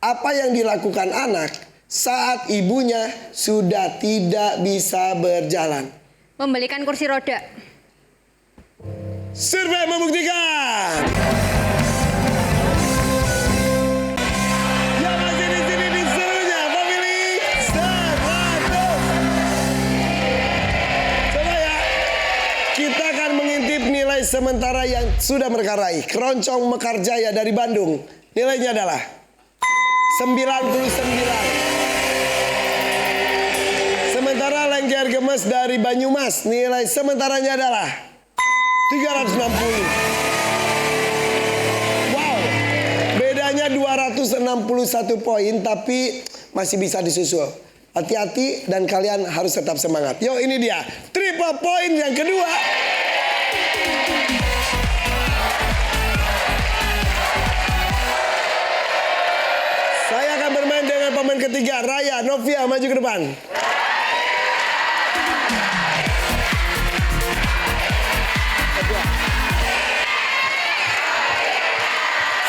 Apa yang dilakukan anak saat ibunya sudah tidak bisa berjalan? Membelikan kursi roda. Survei membuktikan. Yang masih di sini disuruhnya memilih 100. Coba ya, kita akan mengintip nilai sementara yang sudah mereka raih. Keroncong Mekarjaya dari Bandung, nilainya adalah 99. Sementara Lengger Gemes dari Banyumas, nilai sementaranya adalah 360. Wow, bedanya 261 poin, tapi masih bisa disusul. Hati-hati dan kalian harus tetap semangat. Yo, ini dia triple point yang kedua. Saya akan bermain dengan pemain ketiga, Raya. Novia, maju ke depan.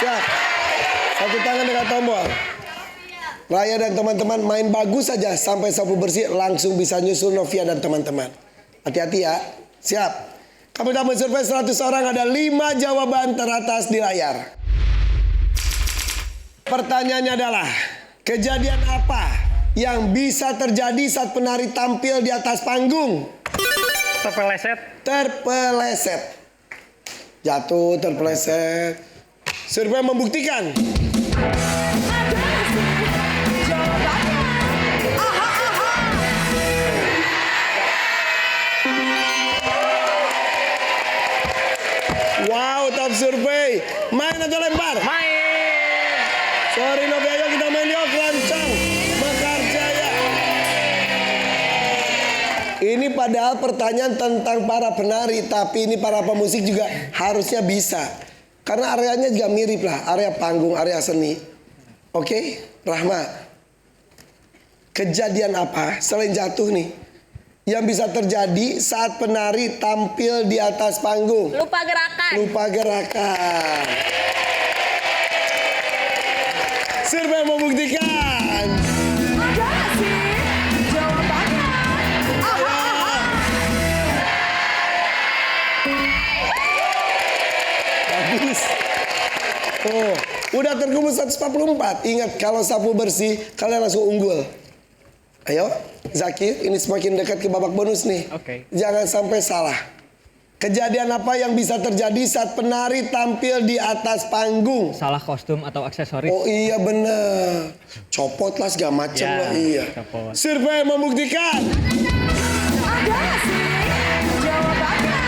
Siap. Satu tangan dengan tombol. Raya dan teman-teman main bagus saja sampai sapu bersih langsung bisa nyusul Novia dan teman-teman. Hati-hati ya. Siap. Kami sudah mensurvei 100 orang, ada 5 jawaban teratas di layar. Pertanyaannya adalah, kejadian apa yang bisa terjadi saat penari tampil di atas panggung? Terpeleset. Terpeleset. Jatuh, terpeleset. Survei membuktikan. Wow, top survei. Main atau lempar? Main. Sorry Novia, ayo kita main yuk. Keroncong Mekarjaya. Ini padahal pertanyaan tentang para penari, tapi ini para pemusik juga harusnya bisa. Karena areanya juga mirip lah, area panggung, area seni. Oke, Rahma. Kejadian apa selain jatuh nih yang bisa terjadi saat penari tampil di atas panggung? Lupa gerakan. Lupa gerakan. Survei membuktikan. Ada sih jawabannya. Bagus. Oh, udah terkumpul 144. Ingat, kalau sapu bersih kalian langsung unggul. Ayo, Zakir, ini semakin dekat ke babak bonus nih. Oke. Jangan sampai salah. Kejadian apa yang bisa terjadi saat penari tampil di atas panggung? Salah kostum atau aksesoris. Oh iya bener. Copot lah segala macam Ya, lah. Iya. copot. Survei membuktikan. Ada sih jawabannya.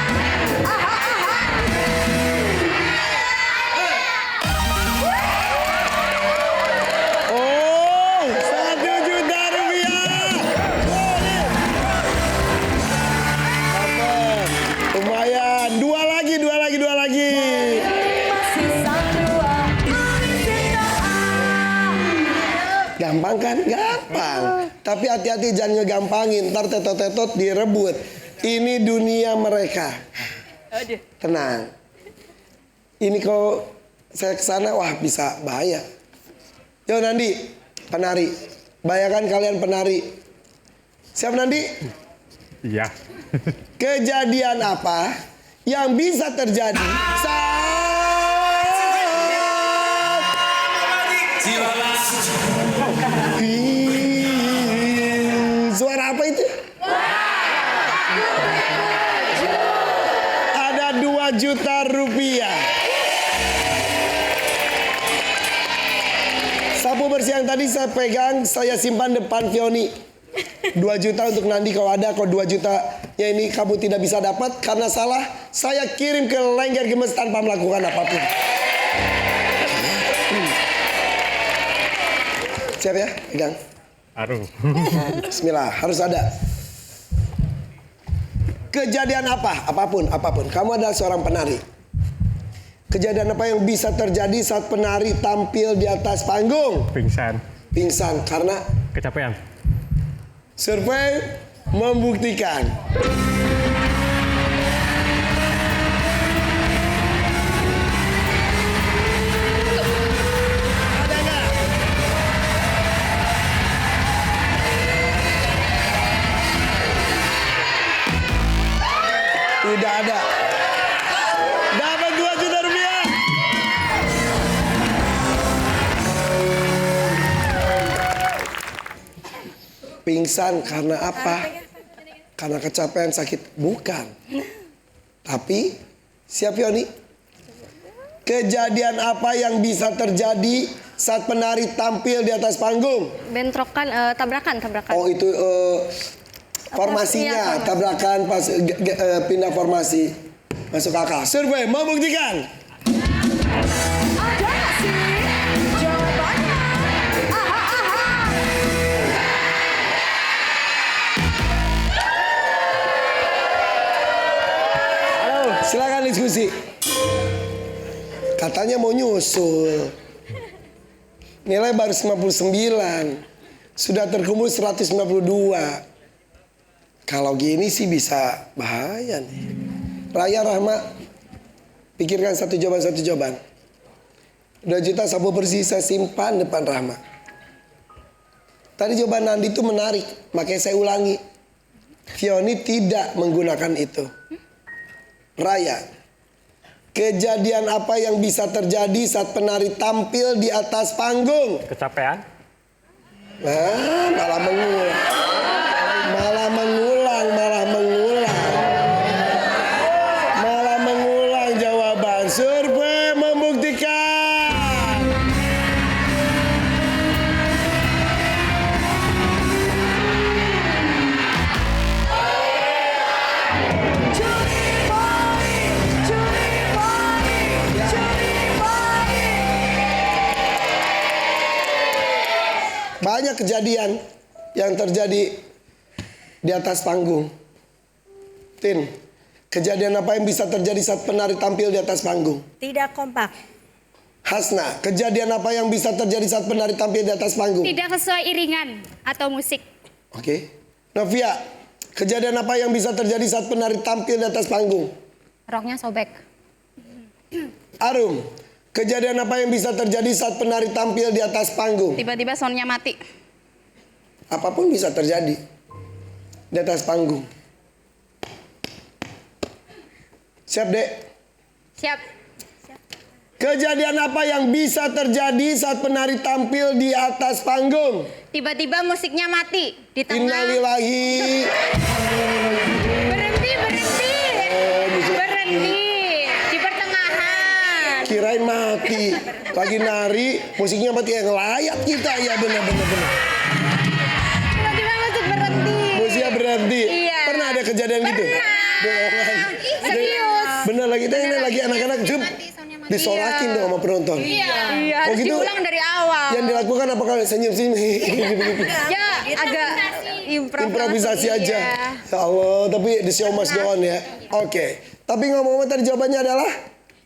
Oh, 1 juta rupiah. Boleh. Lumayan. Dua lagi. Sisa 2. Gampang kan? Gampang. Tapi hati-hati jangan ngegampangin. Ntar tetot-tetot direbut. Ini dunia mereka. Tenang. Ini kalau saya kesana, wah bisa bahaya. Yo Nandi, penari. Bayangkan kalian penari. Siap Nandi? Iya. Kejadian apa yang bisa terjadi saat... Suara apa itu? Ada 2 juta rupiah. Sapu bersih yang tadi saya pegang, saya simpan depan Fioni. 2 juta untuk Nandi kalau ada. Kalau 2 juta ya ini kamu tidak bisa dapat karena salah, saya kirim ke Lengger Gemes tanpa melakukan apapun. Siap ya? Pegang. Aduh. Bismillah, harus ada. Kejadian apa? Apapun. Kamu adalah seorang penari. Kejadian apa yang bisa terjadi saat penari tampil di atas panggung? Pingsan. Pingsan karena Kecapean. survei membuktikan. Ada nggak? pingsan karena apa? Karena kecapean sakit? Bukan. Tapi, siap Yoni? Kejadian apa yang bisa terjadi saat penari tampil di atas panggung? Bentrokan, tabrakan. Oh itu formasinya, Iya, tabrakan pas pindah formasi. Masuk akal. Survei membuktikan. Ada nggak sih jawabannya? Aha, aha. Silakan diskusi. Katanya mau nyusul. Nilai baru 99. Sudah terkumpul 192. Kalau gini sih bisa bahaya nih. Raya Rahma, pikirkan satu jawaban. 2 juta sapu bersih saya simpan depan Rahma. Tadi jawaban Nandi itu menarik, makanya saya ulangi. Fioni tidak menggunakan itu. Raya, kejadian apa yang bisa terjadi saat penari tampil di atas panggung? Kecapean. Nah, malah mengulang. Malah mengulang jawaban. Survei membuktikan. Banyak kejadian yang terjadi di atas panggung. Tin, kejadian apa yang bisa terjadi saat penari tampil di atas panggung? Tidak kompak. Hasna, kejadian apa yang bisa terjadi saat penari tampil di atas panggung? Tidak sesuai iringan atau musik. Oke. Novia, kejadian apa yang bisa terjadi saat penari tampil di atas panggung? Roknya sobek. Arum, kejadian apa yang bisa terjadi saat penari tampil di atas panggung? Tiba-tiba soundnya mati. Apapun bisa terjadi di atas panggung. Siap, Dek? Siap. Kejadian apa yang bisa terjadi saat penari tampil di atas panggung? Tiba-tiba musiknya mati di tengah. Innalillahi. Berhenti. musik- Berhenti di pertengahan. Kirain mati. Lagi nari, musiknya mati. Yang layak kita. Ya benar-benar. Tiba-tiba musik berhenti. Musiknya berhenti. Iya. Pernah ada kejadian gitu? Bohongan. Serius. Bener lagi. Kita ini lagi anak-anak. Zup. Disorakin dong sama penonton. Iya, Oh harus gitu? diulang dari awal. Yang dilakukan apakah senyum-senyum? Ya, agak Improvisasi aja. Iya. Ya Allah, tapi the show must go on ya. Oke. Tapi ngomong-ngomong tadi jawabannya adalah?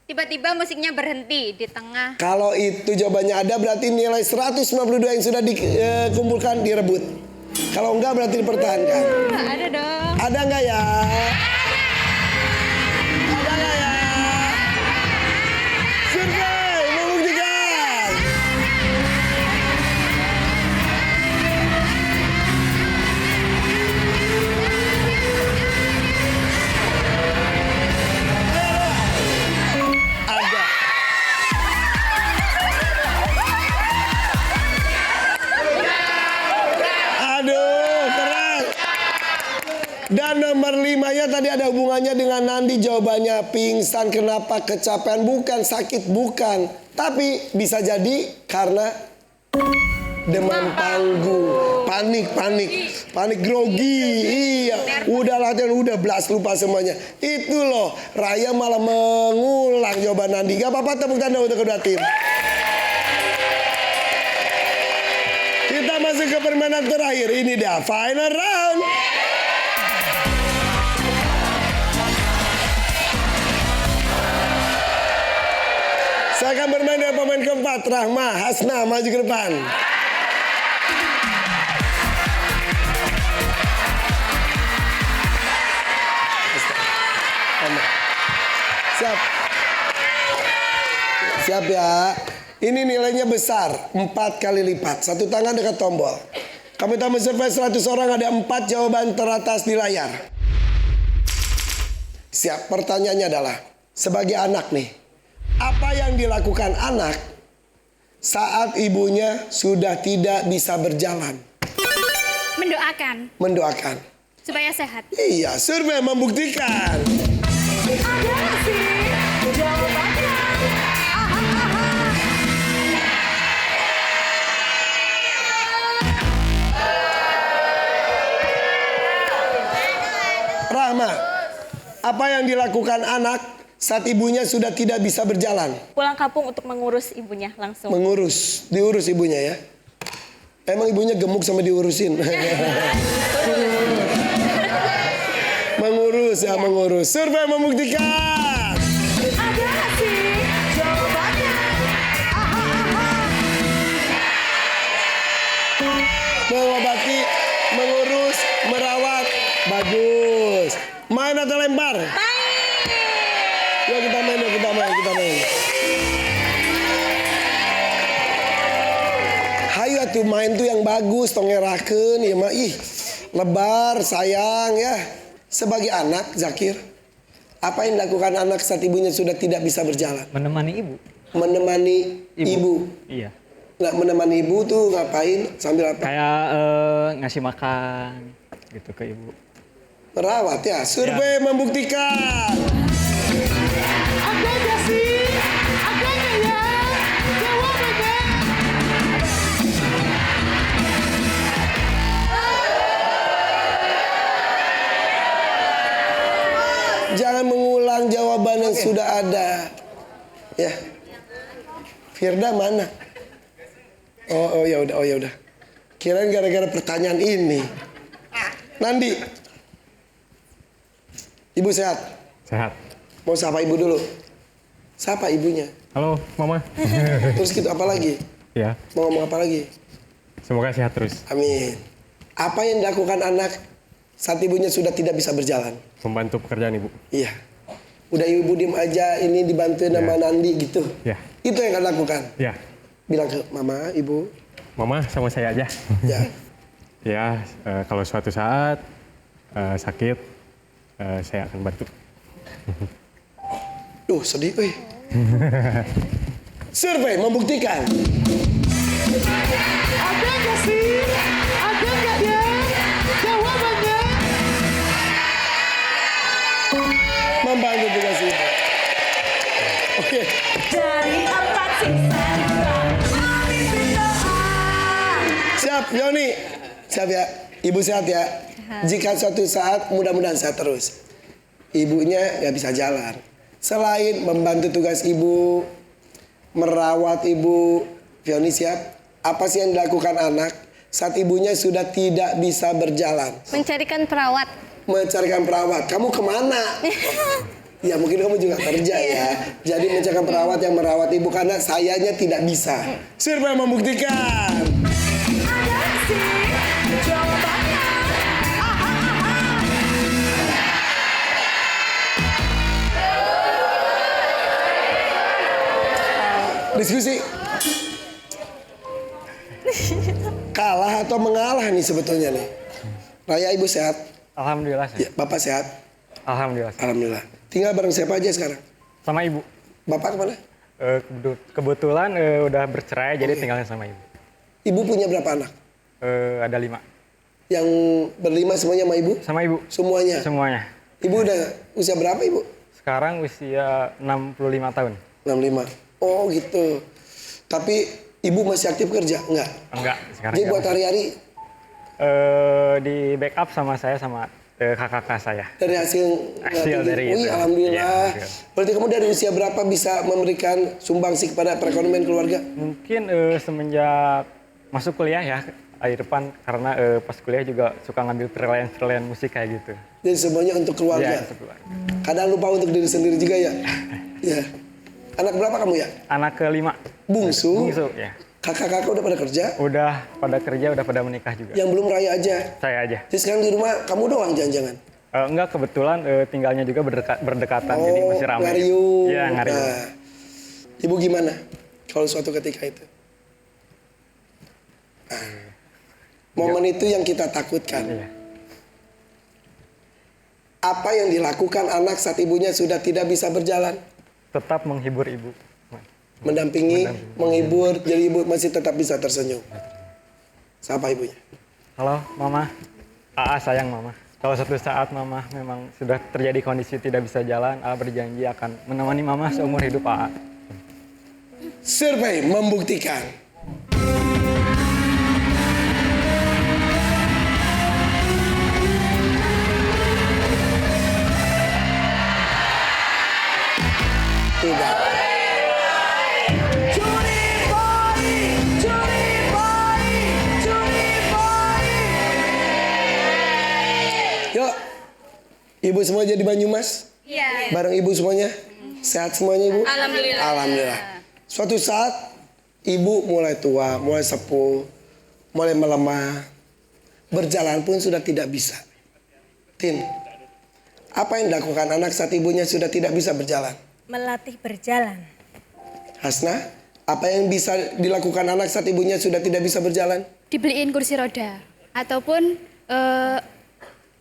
Tiba-tiba musiknya berhenti di tengah. Kalau itu jawabannya ada berarti nilai 192 yang sudah dikumpulkan direbut. Kalau enggak berarti dipertahankan. Ada dong. Ada enggak ya? Ada enggak ya? Survei membuktikan. Ada. Aduh, keren. Dan nomor 5-nya tadi ada hubungannya dengan Nandi. Jawabannya pingsan. Kenapa? Kecapean bukan, sakit bukan. Tapi bisa jadi karena demam panggung. Panik grogi. Iya, udah latihan, udah belas lupa semuanya. Itu loh, Raya malah mengulang jawaban Nandi. Gak apa-apa, tepuk tanda untuk kedua tim. Kita masuk ke permainan terakhir. Ini dia, final round. Saya akan bermain dengan pemain keempat, Rahma, Hasna, maju ke depan. Siap. Siap ya. Ini nilainya besar, 4 kali lipat. Satu tangan dekat tombol. Kami tambah survei 100 orang, ada 4 jawaban teratas di layar. Siap, pertanyaannya adalah, sebagai anak nih, apa yang dilakukan anak saat ibunya sudah tidak bisa berjalan? Mendoakan Mendoakan. supaya sehat. Iya, survei membuktikan. Ada nggak sih jawabannya? Aha, aha. Rahma, apa yang dilakukan anak saat ibunya sudah tidak bisa berjalan? Pulang kampung untuk mengurus ibunya langsung. Diurus ibunya ya. Emang ibunya gemuk sama diurusin. Mengurus ya, mengurus. Survei membuktikan. Ada nggak sih jawabannya? Aha, aha. Mengobati, mengurus, merawat. Bagus. Main atau lempar? Yuk kita main, kita main. Hayu atuh main tuh yang bagus, tongerakeun ya mah. Ih, lebar, sayang ya. Sebagai anak, Zakir, apa yang dilakukan anak saat ibunya sudah tidak bisa berjalan? Menemani ibu. Menemani ibu. Iya. Nggak menemani ibu tuh ngapain? Sambil apa? Kayak ngasih makan gitu ke ibu. Merawat ya. Survei membuktikan. Ada nggak sih? Ada nggak ya? Jawabannya. Jangan mengulang jawaban yang sudah ada. Ya. Firda mana? Oh ya udah. Kirain gara-gara pertanyaan ini. Nandi. Ibu sehat? Sehat. Mau sapa ibu dulu? Sapa ibunya. Halo, Mama. Terus gitu apa lagi? Ya, Mau ngomong apa lagi? semoga sehat terus. Amin. Apa yang dilakukan anak saat ibunya sudah tidak bisa berjalan? Membantu pekerjaan ibu. Iya. Udah ibu diem aja, ini dibantuin sama Nandi gitu. Ya. Itu yang kalian lakukan. Ya. Bilang ke mama, ibu. Mama sama saya aja. Ya. Ya, kalau suatu saat sakit, saya akan bantu. Duh, sedih, weh. Survei membuktikan. Ada nggak sih? Ada nggak ya? Jawabannya. Membantu tugas ibu. Oke. Dari 4 sisa Amin berdoa. Siap, Yoni. Siap ya. Ibu sehat ya. Jika suatu saat, mudah-mudahan sehat terus. Ibunya nggak bisa jalan. Selain membantu tugas ibu, merawat ibu, Fioni siap. Apa sih yang dilakukan anak saat ibunya sudah tidak bisa berjalan? Mencarikan perawat. Mencarikan perawat. Kamu kemana? Ya mungkin kamu juga kerja ya. Jadi mencarikan perawat yang merawat ibu karena sayanya tidak bisa. Survei membuktikan. Ada nggak sih jawabannya? Aha, aha. Diskusi. Kalah atau mengalah nih sebetulnya nih. Raya ibu sehat? Alhamdulillah Ya, sehat. bapak sehat? Alhamdulillah sehat. Alhamdulillah. Tinggal bareng siapa aja sekarang? Sama ibu. Bapak kemana? Kebetulan udah bercerai, jadi tinggalnya sama ibu. Ibu punya berapa anak? Ada 5. Yang berlima semuanya sama ibu? Sama ibu. Semuanya? Semuanya. Ibu udah usia berapa ibu? Sekarang usia 65 tahun. 65. Oh gitu. Tapi ibu masih aktif kerja? Enggak? Enggak, sekarang Jadi enggak. buat hari-hari Di backup sama saya sama kakak-kakak saya. dari hasil Dari Wih, itu. alhamdulillah. Iya, Berarti kamu dari usia berapa bisa memberikan sumbangsi kepada perekonomian keluarga? Mungkin semenjak masuk kuliah ya, akhir depan karena pas kuliah juga suka ngambil freelance musik kayak gitu. Jadi semuanya untuk keluarga. Iya, untuk keluarga. Kadang lupa untuk diri sendiri juga ya. Ya. Anak berapa kamu ya? Anak ke-5. Bungsu. Bungsu ya. Kakak-kakak udah pada kerja? Udah pada kerja, udah pada menikah juga. Yang belum raya aja. Saya aja. Jadi sekarang di rumah kamu doang jangan-jangan? Enggak, kebetulan tinggalnya juga berdekatan, jadi masih ramai. ngariung. Iya, ngariung. Nah, ibu gimana kalau suatu ketika itu? Nah, momen itu yang kita takutkan. Iya. Apa yang dilakukan anak saat ibunya sudah tidak bisa berjalan? Tetap menghibur ibu. Mendampingi, menghibur, jadi ibu masih tetap bisa tersenyum. Siapa ibunya? Halo Mama, AA sayang Mama. Kalau suatu saat Mama memang sudah terjadi kondisi tidak bisa jalan, AA berjanji akan menemani Mama seumur hidup AA. Survei membuktikan. Tidak. Yuk, ibu semua jadi Banyumas? Iya. Bareng ibu semuanya? Sehat semuanya ibu? Alhamdulillah. Alhamdulillah. Suatu saat ibu mulai tua, mulai sepuh, mulai melemah. Berjalan pun sudah tidak bisa. Tin, apa yang dilakukan anak saat ibunya sudah tidak bisa berjalan? Melatih berjalan. Hasna, apa yang bisa dilakukan anak saat ibunya sudah tidak bisa berjalan? Dibeliin kursi roda ataupun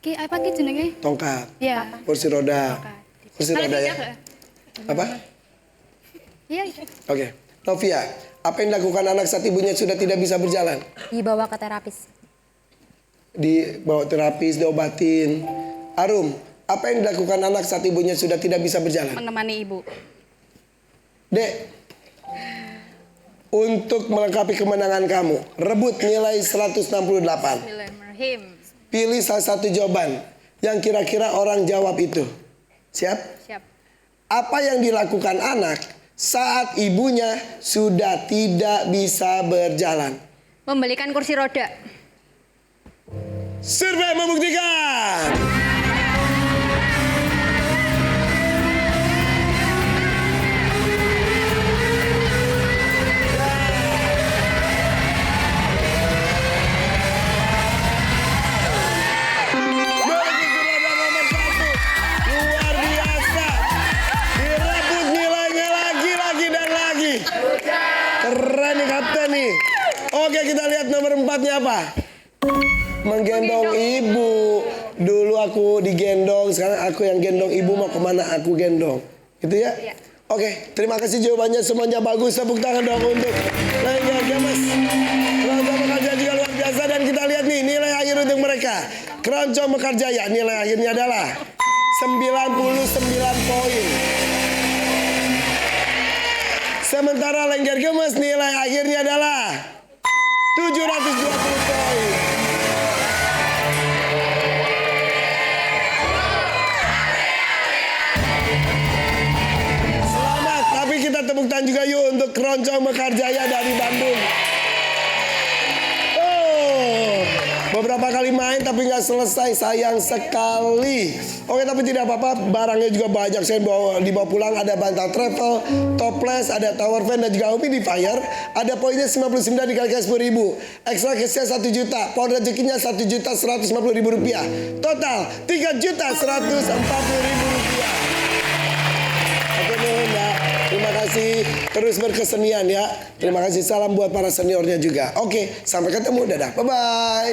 apa jenenge? Tongkat, Ya. kursi roda. Kursi Kalau roda ya? tidak, Apa? Iya. Itu. Oke. Novia, apa yang dilakukan anak saat ibunya sudah tidak bisa berjalan? Dibawa ke terapis. Dibawa terapis, diobatin. Arum, apa yang dilakukan anak saat ibunya sudah tidak bisa berjalan? Menemani ibu. Dek, untuk melengkapi kemenangan kamu, rebut nilai 168. Bismillahirrahmanirrahim. Pilih salah satu jawaban yang kira-kira orang jawab itu. Siap? Siap. Apa yang dilakukan anak saat ibunya sudah tidak bisa berjalan? Membelikan kursi roda. Survei membuktikan. Luar biasa. Direbut nilainya lagi dan lagi. Keren nih kapten nih. Oke, kita lihat nomor 4-nya apa? Menggendong ibu. Dulu aku digendong, sekarang aku yang gendong ibu, mau kemana aku gendong. Gitu ya? Oke, terima kasih jawabannya semuanya bagus. Tepuk tangan dong untuk Lengger Gemes. Keroncong Mekarjaya juga luar biasa. Dan kita lihat nih nilai akhir untuk mereka. Keroncong Mekarjaya nilai akhirnya adalah 99 poin. Sementara Lengger Gemes nilai akhirnya adalah 720 poin. Selamat, tapi kita tepuk tangan juga yuk untuk Keroncong Mekarjaya dari Bandung. Oh, beberapa kali main tapi nggak selesai, sayang sekali. Oke, tapi tidak apa-apa, barangnya juga banyak. Saya dibawa pulang, ada bantal travel, toples, ada tower fan dan juga humidifier. Ada poinnya 99 dikalikan 10.000. Ekstra cashnya 1 juta, poin rezekinya 1.150.000 rupiah. Total 3.140.000 rupiah. Oke Nun ya, terima kasih, terus berkesenian ya. Terima kasih, salam buat para seniornya juga. Oke, sampai ketemu, dadah, bye-bye.